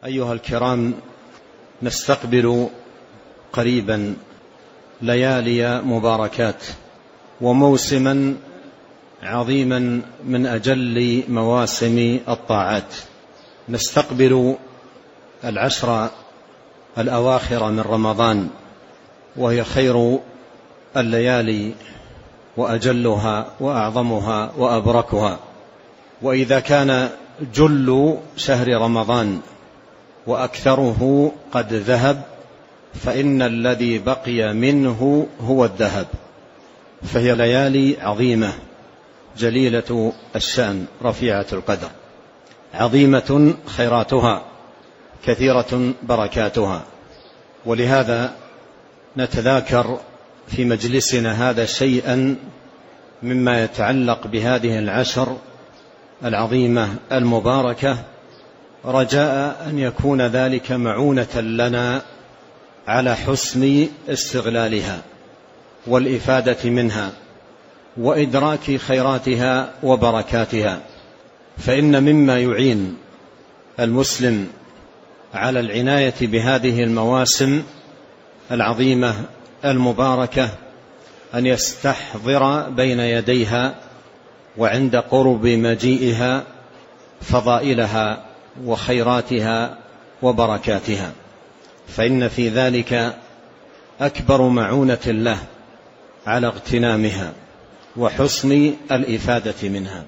أيها الكرام، نستقبل قريبا ليالي مباركات وموسما عظيما من أجل مواسم الطاعات. نستقبل العشر الأواخر من رمضان، وهي خير الليالي وأجلها وأعظمها وأبركها. وإذا كان جل شهر رمضان وأكثره قد ذهب، فإن الذي بقي منه هو الذهب. فهي ليالي عظيمة جليلة الشأن رفيعة القدر، عظيمة خيراتها، كثيرة بركاتها. ولهذا نتذاكر في مجلسنا هذا شيئا مما يتعلق بهذه العشر العظيمة المباركة، رجاء أن يكون ذلك معونة لنا على حسن استغلالها والإفادة منها وإدراك خيراتها وبركاتها. فإن مما يعين المسلم على العناية بهذه المواسم العظيمة المباركة أن يستحضر بين يديها وعند قرب مجيئها فضائلها وخيراتها وبركاتها، فإن في ذلك أكبر معونة له على اغتنامها وحسن الإفادة منها.